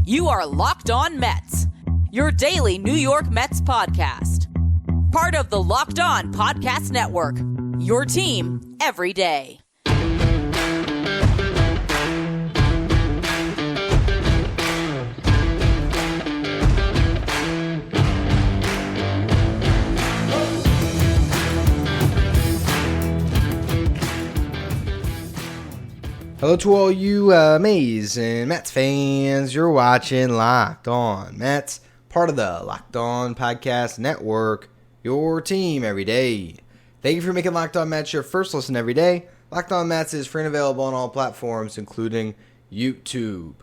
You are Locked On Mets, your daily New York Mets podcast. Part of the Locked On Podcast Network, your team every day. Hello to all you amazing Mets fans. You're watching Locked On Mets, part of the Locked On Podcast Network, your team every day. Thank you for making Locked On Mets your first listen every day. Locked On Mets is free and available on all platforms, including YouTube.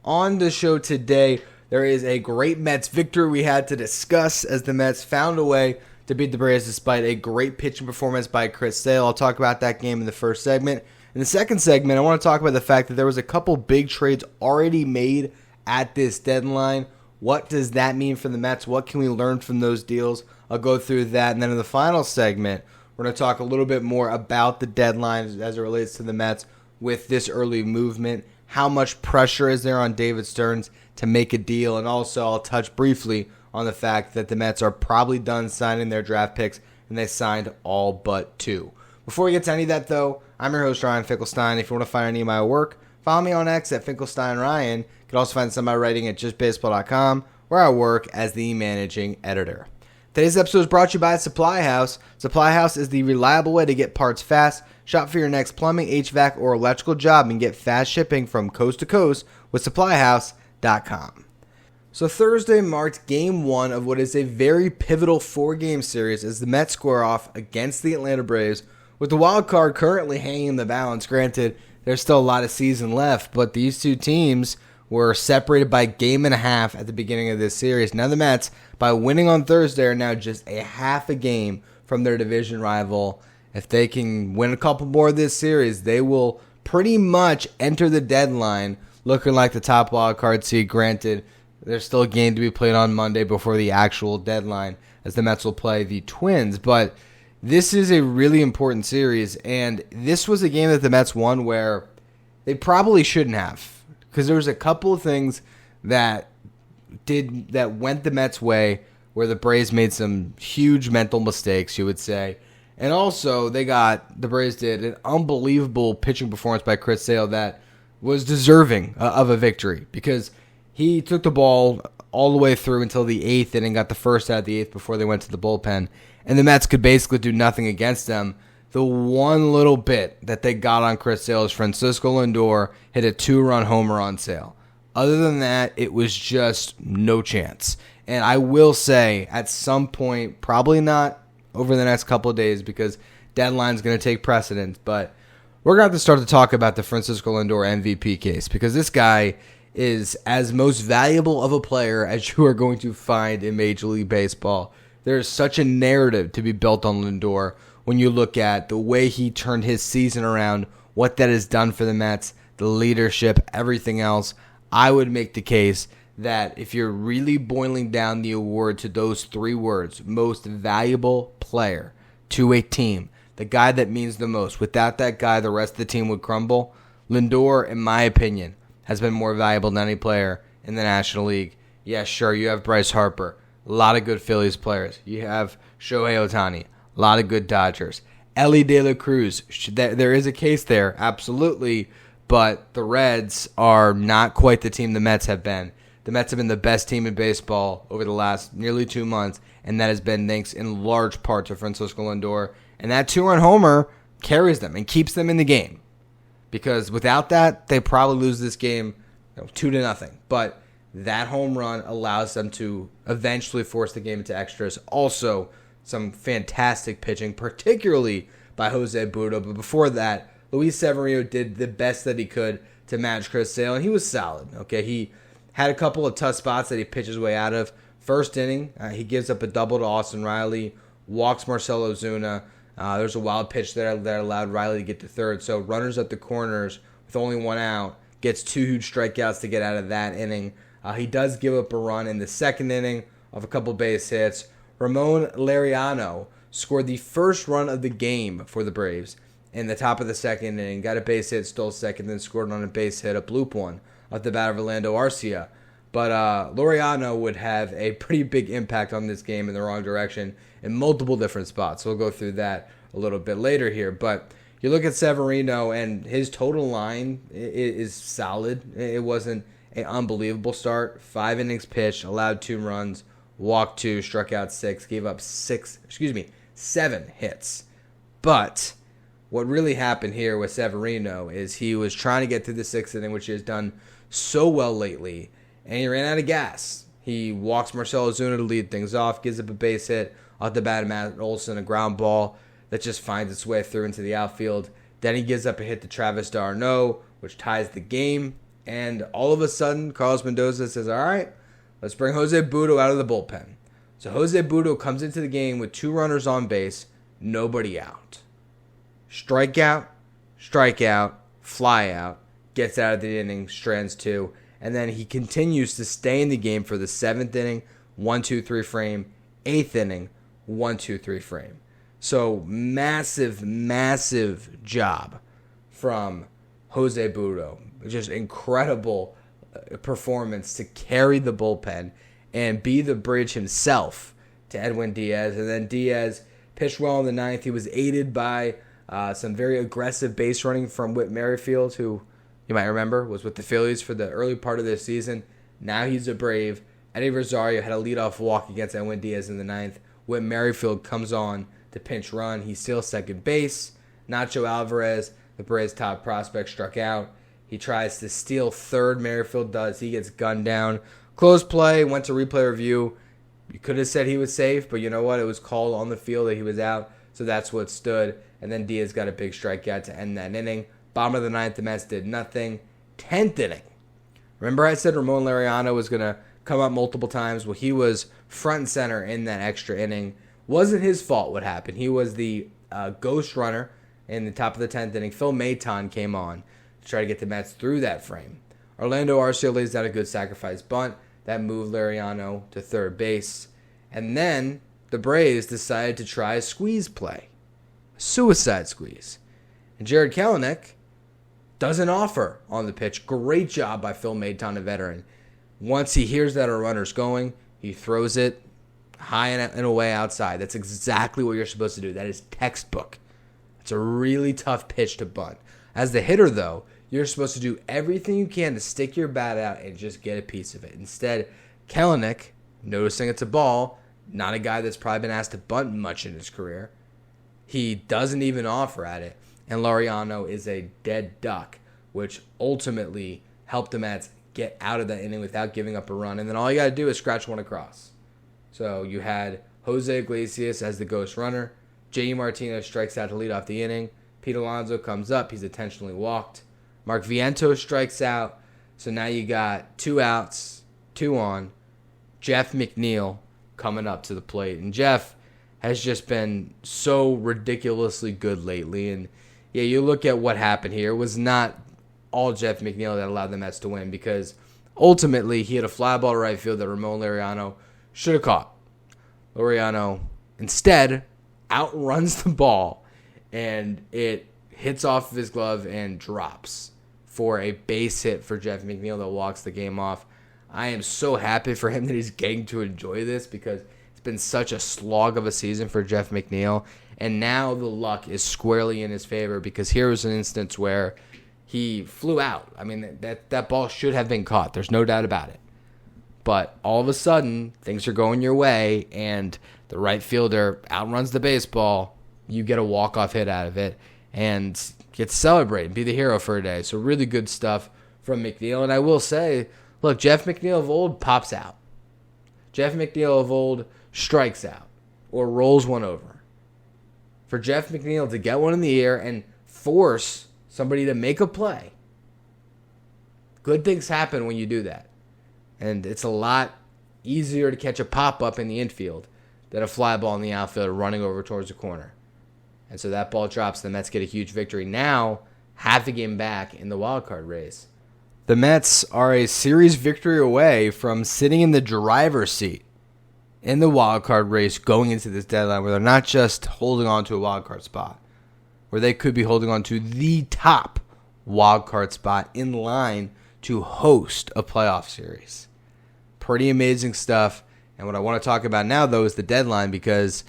On the show today, there is a great Mets victory we had to discuss as the Mets found a way to beat the Braves despite a great pitching performance by Chris Sale. I'll talk about that game in the first segment. In the second segment, I want to talk about the fact that there was a couple big trades already made at this deadline. What does that mean for the Mets? What can we learn from those deals? I'll go through that. And then in the final segment, we're going to talk a little bit more about the deadline as it relates to the Mets with this early movement. How much pressure is there on David Stearns to make a deal? And also, I'll touch briefly on the fact that the Mets are probably done signing their draft picks, and they signed all but two. Before we get to any of that, though, I'm your host, Ryan Finkelstein. If you want to find any of my work, follow me on X at FinkelsteinRyan. You can also find some of my writing at JustBaseball.com, where I work as the managing editor. Today's episode is brought to you by Supply House. Supply House is the reliable way to get parts fast. Shop for your next plumbing, HVAC, or electrical job and get fast shipping from coast to coast with SupplyHouse.com. So Thursday marked Game 1 of what is a very pivotal 4-game series as the Mets square off against the Atlanta Braves, with the wild card currently hanging in the balance. Granted, there's still a lot of season left, but these two teams were separated by a game and a half at the beginning of this series. Now the Mets, by winning on Thursday, are now just a half a game from their division rival. If they can win a couple more of this series, they will pretty much enter the deadline looking like the top wild card seed. Granted, there's still a game to be played on Monday before the actual deadline, as the Mets will play the Twins, but this is a really important series, and this was a game that the Mets won where they probably shouldn't have, because there was a couple of things that went the Mets' way where the Braves made some huge mental mistakes, you would say. And also, the Braves did an unbelievable pitching performance by Chris Sale that was deserving of a victory, because he took the ball all the way through until the 8th inning, got the first out of the 8th before they went to the bullpen, and the Mets could basically do nothing against them. The one little bit that they got on Chris Sale is Francisco Lindor hit a 2-run homer on Sale. Other than that, it was just no chance. And I will say, at some point, probably not over the next couple of days because deadline's going to take precedence, but we're going to have to start to talk about the Francisco Lindor MVP case, because this guy is as most valuable of a player as you are going to find in Major League Baseball. There's such a narrative to be built on Lindor when you look at the way he turned his season around, what that has done for the Mets, the leadership, everything else. I would make the case that if you're really boiling down the award to those 3 words, most valuable player to a team, the guy that means the most, without that guy, the rest of the team would crumble. Lindor, in my opinion, has been more valuable than any player in the National League. Yeah, sure, you have Bryce Harper. A lot of good Phillies players. You have Shohei Ohtani. A lot of good Dodgers. Elly De La Cruz. There is a case there, absolutely. But the Reds are not quite the team the Mets have been. The Mets have been the best team in baseball over the last nearly 2 months, and that has been thanks in large part to Francisco Lindor. And that 2-run homer carries them and keeps them in the game. Because without that, they probably lose this game 2-0. But that home run allows them to eventually force the game into extras. Also, some fantastic pitching, particularly by Jose Butto. But before that, Luis Severino did the best that he could to match Chris Sale, and he was solid. Okay, he had a couple of tough spots that he pitched his way out of. First inning, he gives up a double to Austin Riley, walks Marcell Ozuna. There's a wild pitch that allowed Riley to get to third. So runners at the corners with only 1 out, gets 2 huge strikeouts to get out of that inning. He does give up a run in the second inning of a couple base hits. Ramon Laureano scored the first run of the game for the Braves in the top of the second inning, got a base hit, stole second, then scored on a base hit, a bloop one, off the bat of Orlando Arcia. But Laureano would have a pretty big impact on this game in the wrong direction in multiple different spots. We'll go through that a little bit later here. But you look at Severino, and his total line is solid. It wasn't an unbelievable start. 5 innings pitched, allowed 2 runs, walked 2, struck out 6, gave up 7 hits. But what really happened here with Severino is he was trying to get through the 6th inning, which he has done so well lately, and he ran out of gas. He walks Marcell Ozuna to lead things off, gives up a base hit off the bat of Matt Olson, a ground ball that just finds its way through into the outfield. Then he gives up a hit to Travis d'Arnaud, which ties the game. And all of a sudden, Carlos Mendoza says, all right, let's bring Jose Butto out of the bullpen. So Jose Butto comes into the game with 2 runners on base, nobody out. Strikeout, fly out, gets out of the inning, strands 2, and then he continues to stay in the game for the 7th inning, 1-2-3 frame, 8th inning, 1-2-3 frame. So massive job from Jose Butto. Just incredible performance to carry the bullpen and be the bridge himself to Edwin Diaz. And then Diaz pitched well in the 9th. He was aided by some very aggressive base running from Whit Merrifield, who you might remember was with the Phillies for the early part of this season. Now he's a Brave. Eddie Rosario had a leadoff walk against Edwin Diaz in the 9th. Whit Merrifield comes on to pinch run. He steals second base. Nacho Alvarez, the Braves' top prospect, struck out. He tries to steal third. Merrifield does. He gets gunned down. Close play. Went to replay review. You could have said he was safe, but you know what? It was called on the field that he was out, so that's what stood. And then Diaz got a big strikeout to end that inning. Bottom of the 9th, the Mets did nothing. 10th inning. Remember I said Ramon Laureano was going to come up multiple times? Well, he was front and center in that extra inning. Wasn't his fault what happened. He was the ghost runner in the top of the 10th inning. Phil Maton came on to try to get the Mets through that frame. Orlando Arcia lays down a good sacrifice bunt. That moved Laureano to third base. And then the Braves decided to try a squeeze play. A suicide squeeze. And Jared Kelenic doesn't offer on the pitch. Great job by Phil Maton, a veteran. Once he hears that a runner's going, he throws it high and away outside. That's exactly what you're supposed to do. That is textbook. It's a really tough pitch to bunt. As the hitter, though, you're supposed to do everything you can to stick your bat out and just get a piece of it. Instead, Kelenic, noticing it's a ball, not a guy that's probably been asked to bunt much in his career, he doesn't even offer at it. And Laureano is a dead duck, which ultimately helped the Mets get out of that inning without giving up a run. And then all you got to do is scratch one across. So you had Jose Iglesias as the ghost runner. J.E. Martinez strikes out to lead off the inning. Pete Alonso comes up. He's intentionally walked. Mark Vientos strikes out. So now you got 2 outs, 2 on. Jeff McNeil coming up to the plate. And Jeff has just been so ridiculously good lately. And yeah, you look at what happened here. It was not all Jeff McNeil that allowed the Mets to win, because ultimately he had a fly ball to right field that Ramon Laureano should have caught. Laureano instead outruns the ball, and it hits off of his glove and drops for a base hit for Jeff McNeil that walks the game off. I am so happy for him that he's getting to enjoy this, because it's been such a slog of a season for Jeff McNeil. And now the luck is squarely in his favor, because here was an instance where he flew out. I mean, that ball should have been caught. There's no doubt about it. But all of a sudden, things are going your way, and the right fielder outruns the baseball. You get a walk-off hit out of it and get to celebrate and be the hero for a day. So really good stuff from McNeil. And I will say, look, Jeff McNeil of old pops out. Jeff McNeil of old strikes out or rolls one over. For Jeff McNeil to get one in the air and force somebody to make a play, good things happen when you do that. And it's a lot easier to catch a pop-up in the infield than a fly ball in the outfield running over towards the corner. And so that ball drops. The Mets get a huge victory. Now, half a game back in the wild card race. The Mets are a series victory away from sitting in the driver's seat in the wild card race going into this deadline, where they're not just holding on to a wild card spot, where they could be holding on to the top wild card spot in line to host a playoff series. Pretty amazing stuff. And what I want to talk about now, though, is the deadline, because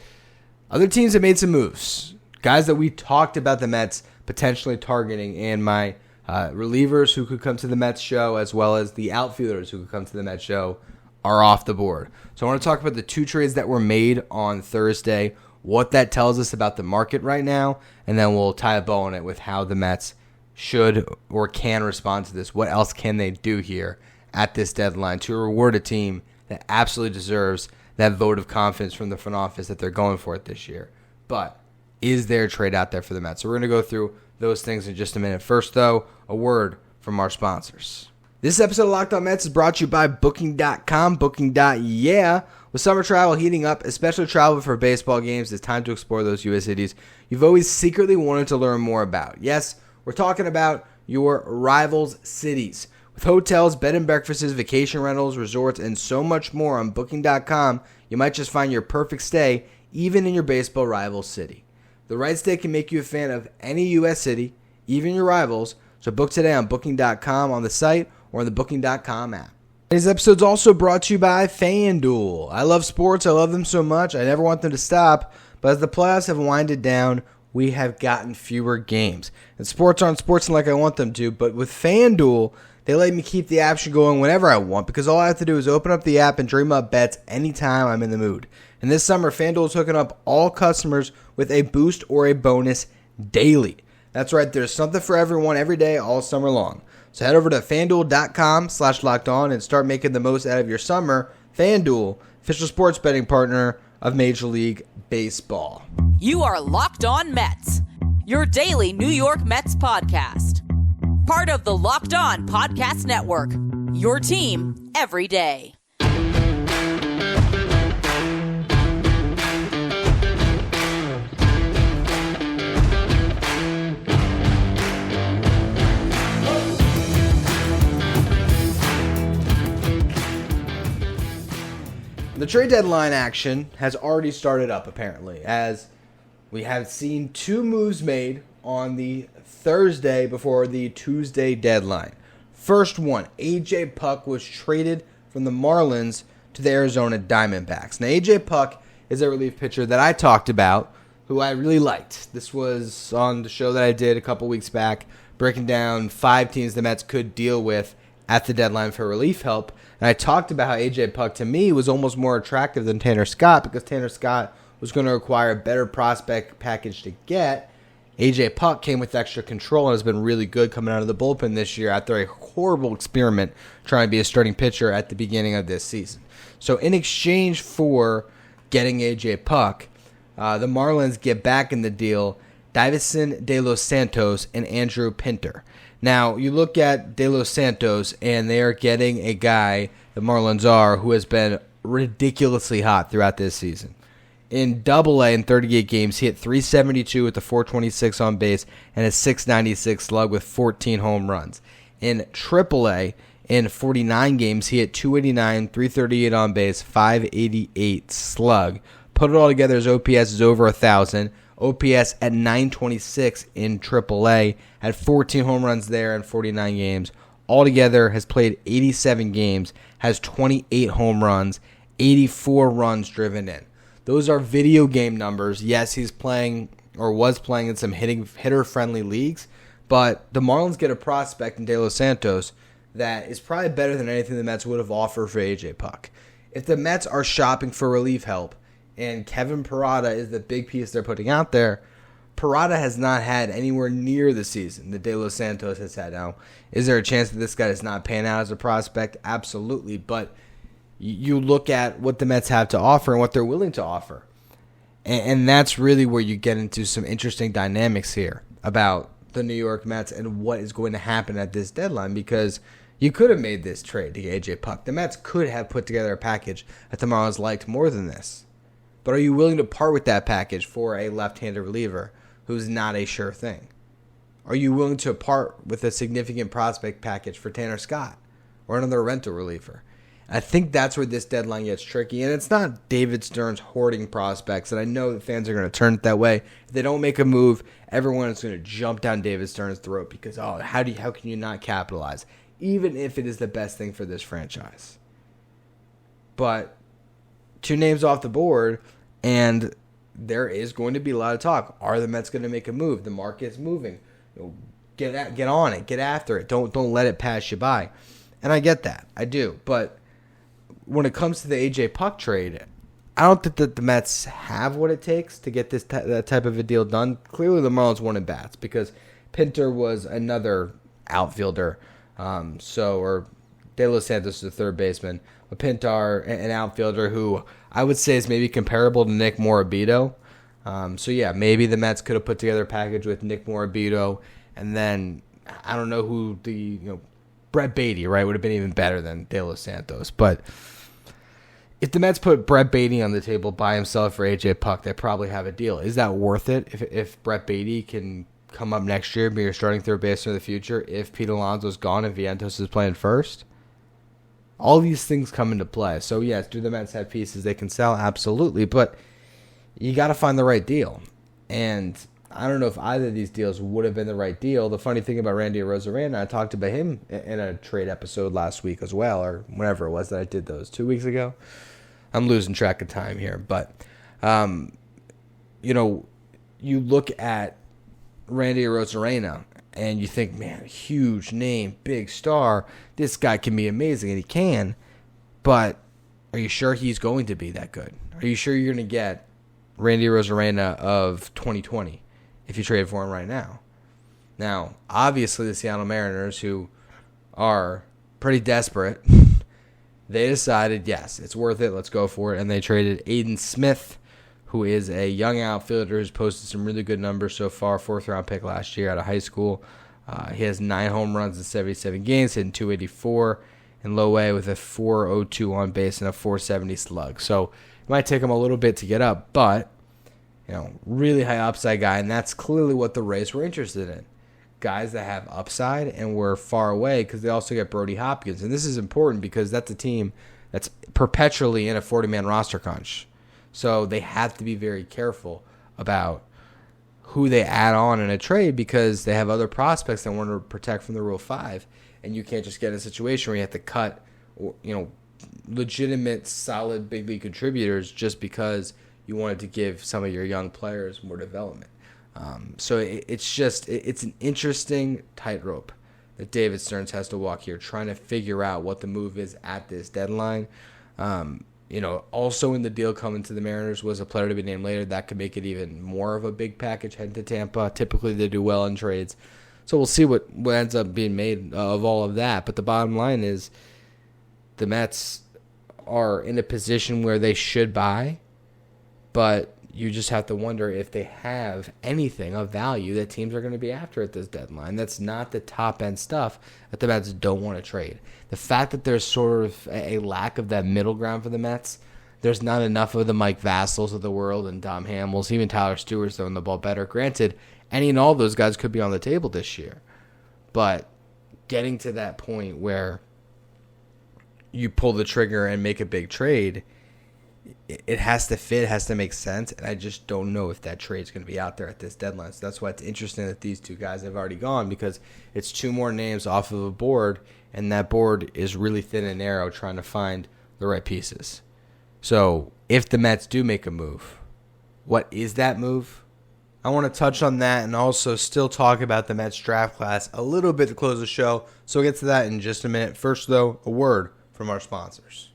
other teams have made some moves. Guys that we talked about the Mets potentially targeting, and my relievers who could come to the Mets show, as well as the outfielders who could come to the Mets show, are off the board. So I want to talk about the 2 trades that were made on Thursday, what that tells us about the market right now, and then we'll tie a bow on it with how the Mets should or can respond to this. What else can they do here at this deadline to reward a team that absolutely deserves that vote of confidence from the front office that they're going for it this year? But is there a trade out there for the Mets? So we're going to go through those things in just a minute. First, though, a word from our sponsors. This episode of Locked On Mets is brought to you by Booking.com. Booking.yeah. With summer travel heating up, especially travel for baseball games, it's time to explore those U.S. cities you've always secretly wanted to learn more about. Yes, we're talking about your rivals' cities. With hotels, bed and breakfasts, vacation rentals, resorts, and so much more on Booking.com, you might just find your perfect stay, even in your baseball rival city. The right stay can make you a fan of any U.S. city, even your rivals, so book today on Booking.com on the site or on the Booking.com app. Today's episode is also brought to you by FanDuel. I love sports. I love them so much. I never want them to stop. But as the playoffs have winded down, we have gotten fewer games. And sports aren't sportsing like I want them to. But with FanDuel, they let me keep the action going whenever I want, because all I have to do is open up the app and dream up bets anytime I'm in the mood. And this summer, FanDuel is hooking up all customers with a boost or a bonus daily. That's right. There's something for everyone every day all summer long. So head over to FanDuel.com/lockedon and start making the most out of your summer. FanDuel, official sports betting partner of Major League Baseball. You are Locked On Mets, your daily New York Mets podcast. Part of the Locked On Podcast Network, your team every day. The trade deadline action has already started up, apparently, as we have seen 2 moves made on the Thursday before the Tuesday deadline. First one, A.J. Puk was traded from the Marlins to the Arizona Diamondbacks. Now, A.J. Puk is a relief pitcher that I talked about, who I really liked. This was on the show that I did a couple weeks back, breaking down 5 teams the Mets could deal with at the deadline for relief help. And I talked about how A.J. Puk, to me, was almost more attractive than Tanner Scott, because Tanner Scott was going to require a better prospect package to get. A.J. Puk came with extra control and has been really good coming out of the bullpen this year after a horrible experiment trying to be a starting pitcher at the beginning of this season. So in exchange for getting A.J. Puk, the Marlins get back in the deal Davison De Los Santos and Andrew Pinter. Now, you look at De Los Santos, and they are getting a guy, the Marlins are, who has been ridiculously hot throughout this season. In Double-A in 38 games, he hit .372 with a .426 on base and a .696 slug with 14 home runs. In Triple-A, in 49 games, he hit .289, .338 on base, .588 slug. Put it all together, his OPS is over 1,000. OPS at .926 in AAA, had 14 home runs there in 49 games. Altogether, has played 87 games, has 28 home runs, 84 runs driven in. Those are video game numbers. Yes, he's playing or was playing in some hitter-friendly leagues, but the Marlins get a prospect in De Los Santos that is probably better than anything the Mets would have offered for A.J. Puk. If the Mets are shopping for relief help, and Kevin Parada is the big piece they're putting out there, Parada has not had anywhere near the season that De Los Santos has had. Now, is there a chance that this guy is not paying out as a prospect? Absolutely, but you look at what the Mets have to offer and what they're willing to offer. And that's really where you get into some interesting dynamics here about the New York Mets and what is going to happen at this deadline, because you could have made this trade to get A.J. Puk. The Mets could have put together a package that the Marlins liked more than this. But are you willing to part with that package for a left-handed reliever who's not a sure thing? Are you willing to part with a significant prospect package for Tanner Scott or another rental reliever? I think that's where this deadline gets tricky. And it's not David Stearns hoarding prospects. And I know the fans are going to turn it that way. If they don't make a move, everyone is going to jump down David Stearns' throat because, how can you not capitalize? Even if it is the best thing for this franchise. But 2 names off the board, and there is going to be a lot of talk. Are the Mets going to make a move? The market's moving. Get on it. Get after it. Don't let it pass you by. And I get that. I do. But when it comes to the A.J. Puck trade, I don't think that the Mets have what it takes to get that type of a deal done. Clearly, the Marlins wanted bats because Pinter was another outfielder. Or De Los Santos is the third baseman. But Pintar, an outfielder who I would say is maybe comparable to Nick Morabito. Maybe the Mets could have put together a package with Nick Morabito, and then I don't know who Brett Beatty, right, would have been even better than De Los Santos. But if the Mets put Brett Beatty on the table by himself for A.J. Puck, they probably have a deal. Is that worth it if Brett Beatty can come up next year and be your starting third baseman of the future if Pete Alonso's gone and Vientos is playing first? All these things come into play. So, yes, do the Mets have pieces they can sell? Absolutely. But you got to find the right deal. And I don't know if either of these deals would have been the right deal. The funny thing about Randy Arozarena, I talked about him in a trade episode last week as well, or whenever it was that I did those, 2 weeks ago. I'm losing track of time here. But, you look at Randy Arozarena, and you think, man, huge name, big star. This guy can be amazing, and he can. But are you sure he's going to be that good? Are you sure you're going to get Randy Arozarena of 2020 if you trade for him right now? Now, obviously, the Seattle Mariners, who are pretty desperate, they decided, yes, it's worth it. Let's go for it. And they traded Aiden Smith, who is a young outfielder who's posted some really good numbers so far. 4th-round pick last year out of high school. He has 9 home runs in 77 games, hitting .284 in low A with a .402 on base and a .470 slug. So it might take him a little bit to get up, but really high upside guy, and that's clearly what the Rays were interested in. Guys that have upside and were far away because they also get Brody Hopkins. And this is important because that's a team that's perpetually in a 40-man roster crunch. So they have to be very careful about who they add on in a trade because they have other prospects they want to protect from the Rule 5. And you can't just get in a situation where you have to cut legitimate, solid big league contributors just because you wanted to give some of your young players more development. It's an interesting tightrope that David Stearns has to walk here, trying to figure out what the move is at this deadline. Also in the deal coming to the Mariners was a player to be named later. That could make it even more of a big package heading to Tampa. Typically, they do well in trades. So we'll see what ends up being made of all of that. But the bottom line is the Mets are in a position where they should buy, but you just have to wonder if they have anything of value that teams are going to be after at this deadline. That's not the top-end stuff that the Mets don't want to trade. The fact that there's sort of a lack of that middle ground for the Mets, there's not enough of the Mike Vassals of the world and Dom Hamels, even Tyler Stewart's throwing the ball better. Granted, any and all those guys could be on the table this year. But getting to that point where you pull the trigger and make a big trade, it has to fit, it has to make sense, and I just don't know if that trade's going to be out there at this deadline. So that's why it's interesting that these two guys have already gone, because it's 2 more names off of a board, and that board is really thin and narrow trying to find the right pieces. So if the Mets do make a move, what is that move? I want to touch on that and also still talk about the Mets draft class a little bit to close the show, so we'll get to that in just a minute. First, though, a word from our sponsors.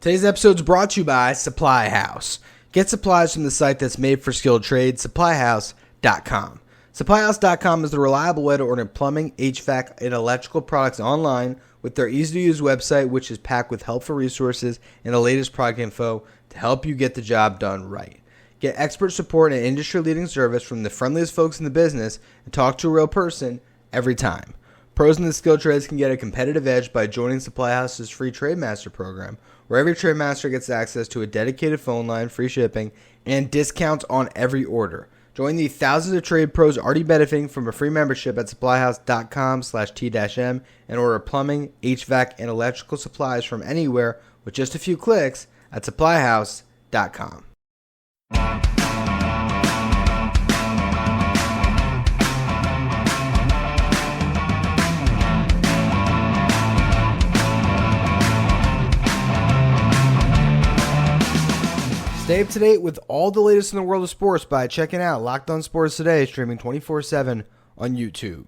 Today's episode is brought to you by Supply House. Get supplies from the site that's made for skilled trades, supplyhouse.com. Supplyhouse.com is the reliable way to order plumbing, HVAC, and electrical products online with their easy-to-use website, which is packed with helpful resources and the latest product info to help you get the job done right. Get expert support and industry-leading service from the friendliest folks in the business and talk to a real person every time. Pros in the skilled trades can get a competitive edge by joining Supply House's free Trade Master program, where every Trade Master gets access to a dedicated phone line, free shipping, and discounts on every order. Join the thousands of trade pros already benefiting from a free membership at supplyhouse.com/T-M and order plumbing, HVAC, and electrical supplies from anywhere with just a few clicks at supplyhouse.com. Stay up to date with all the latest in the world of sports by checking out Locked On Sports Today, streaming 24/7 on YouTube.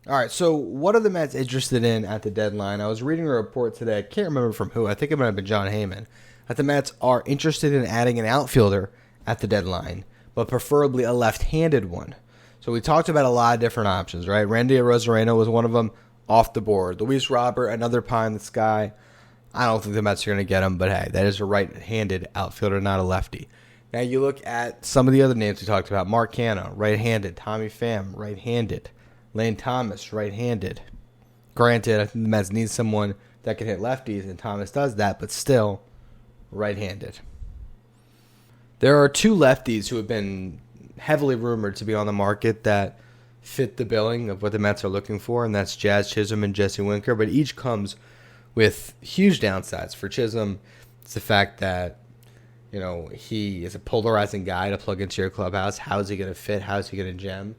All right, so what are the Mets interested in at the deadline? I was reading a report today. I can't remember from who. I think it might have been John Heyman. That the Mets are interested in adding an outfielder at the deadline, but preferably a left-handed one. So we talked about a lot of different options, right? Randy Arozarena was one of them off the board. Luis Robert, another pie in the sky. I don't think the Mets are going to get him, but hey, that is a right-handed outfielder, not a lefty. Now you look at some of the other names we talked about. Mark Canha, right-handed. Tommy Pham, right-handed. Lane Thomas, right-handed. Granted, I think the Mets need someone that can hit lefties, and Thomas does that, but still right-handed. There are two lefties who have been heavily rumored to be on the market that fit the billing of what the Mets are looking for, and that's Jazz Chisholm and Jesse Winker, but each comes with huge downsides. For Chisholm, it's the fact that, you know, he is a polarizing guy to plug into your clubhouse. How is he going to fit? How is he going to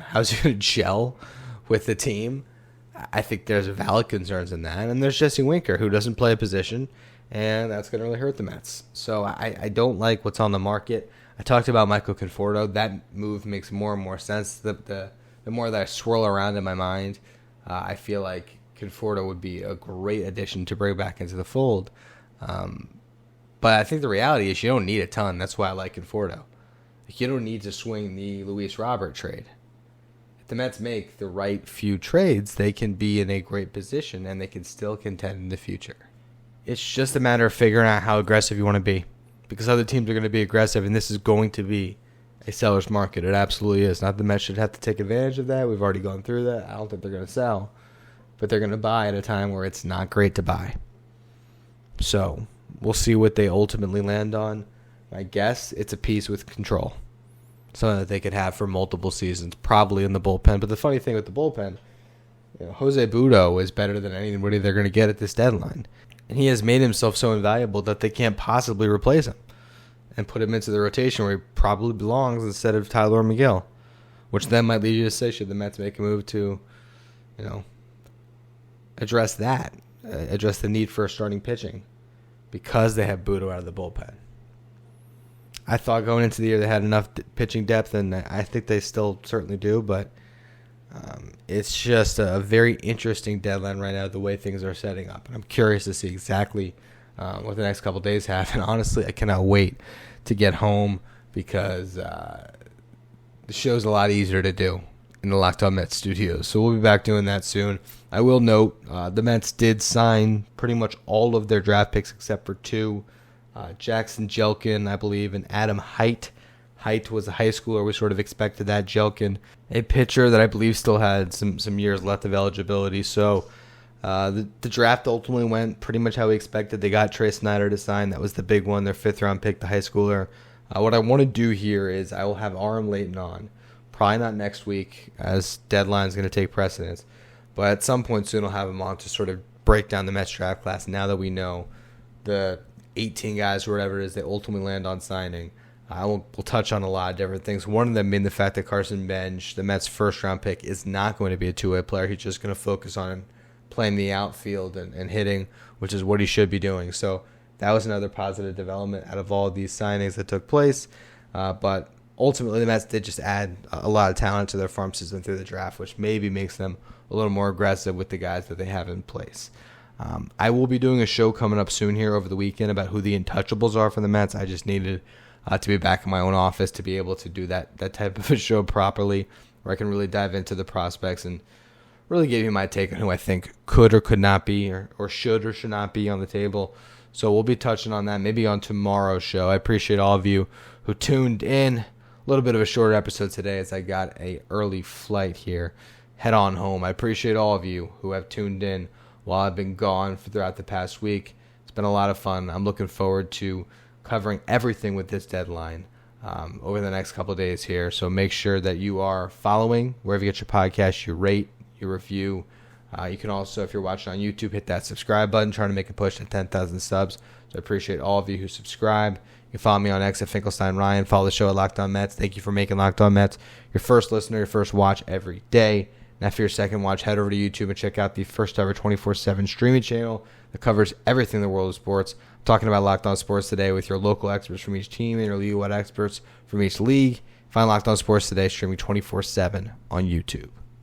how's he going to gel with the team? I think there's valid concerns in that. And there's Jesse Winker, who doesn't play a position, and that's going to really hurt the Mets. So I don't like what's on the market. I talked about Michael Conforto. That move makes more and more sense. The more that I swirl around in my mind, I feel like Conforto would be a great addition to bring back into the fold. But I think the reality is you don't need a ton. That's why I like Conforto. You don't need to swing the Luis Robert trade. If the Mets make the right few trades, they can be in a great position and they can still contend in the future. It's just a matter of figuring out how aggressive you want to be, because other teams are going to be aggressive, and this is going to be a seller's market. It absolutely is. Not the Mets should have to take advantage of that. We've already gone through that. I don't think they're going to sell, but they're going to buy at a time where it's not great to buy. So we'll see what they ultimately land on. I guess it's a piece with control, something that they could have for multiple seasons, probably in the bullpen. But the funny thing with the bullpen, you know, Jose Budo is better than anybody they're going to get at this deadline. And he has made himself so invaluable that they can't possibly replace him and put him into the rotation where he probably belongs instead of Tyler McGill, which then might lead you to say, should the Mets make a move to, you know, address that, address the need for starting pitching because they have Budo out of the bullpen. I thought going into the year they had enough pitching depth, and I think they still certainly do, but it's just a very interesting deadline right now, the way things are setting up. And I'm curious to see exactly what the next couple of days have, and honestly, I cannot wait to get home because the show's a lot easier to do in the Locked On Mets studios. So we'll be back doing that soon. I will note the Mets did sign pretty much all of their draft picks except for two. Jackson Jelkin, I believe, and Adam Hite. Hite was a high schooler. We sort of expected that. Jelkin, a pitcher that I believe still had some years left of eligibility. So the draft ultimately went pretty much how we expected. They got Trey Snyder to sign. That was the big one, their fifth-round pick, the high schooler. What I want to do here is I will have Aram Layton on. Probably not next week, as deadline's going to take precedence. But at some point soon, I'll have him on to sort of break down the Mets draft class now that we know the 18 guys or whatever it is they ultimately land on signing. We'll touch on a lot of different things. One of them being the fact that Carson Bench, the Mets' first-round pick, is not going to be a two-way player. He's just going to focus on playing the outfield and hitting, which is what he should be doing. So that was another positive development out of all of these signings that took place. But ultimately, the Mets did just add a lot of talent to their farm system through the draft, which maybe makes them a little more aggressive with the guys that they have in place. I will be doing a show coming up soon here over the weekend about who the untouchables are for the Mets. I just needed to be back in my own office to be able to do that type of a show properly, where I can really dive into the prospects and really give you my take on who I think could or could not be or should or should not be on the table. So we'll be touching on that maybe on tomorrow's show. I appreciate all of you who tuned in. A little bit of a shorter episode today as I got a early flight here. Head on home. I appreciate all of you who have tuned in while I've been gone throughout the past week. It's been a lot of fun. I'm looking forward to covering everything with this deadline over the next couple of days here. So make sure that you are following wherever you get your podcast, you rate, you review. You can also, if you're watching on YouTube, hit that subscribe button, trying to make a push to 10,000 subs. So I appreciate all of you who subscribe. You can follow me on X at Finkelstein Ryan. Follow the show at Locked On Mets. Thank you for making Locked On Mets your first listener, your first watch every day. And after your second watch, head over to YouTube and check out the first ever 24/7 streaming channel that covers everything in the world of sports. I'm talking about Locked On Sports Today with your local experts from each team and your league-wide experts from each league. Find Locked On Sports Today streaming 24/7 on YouTube.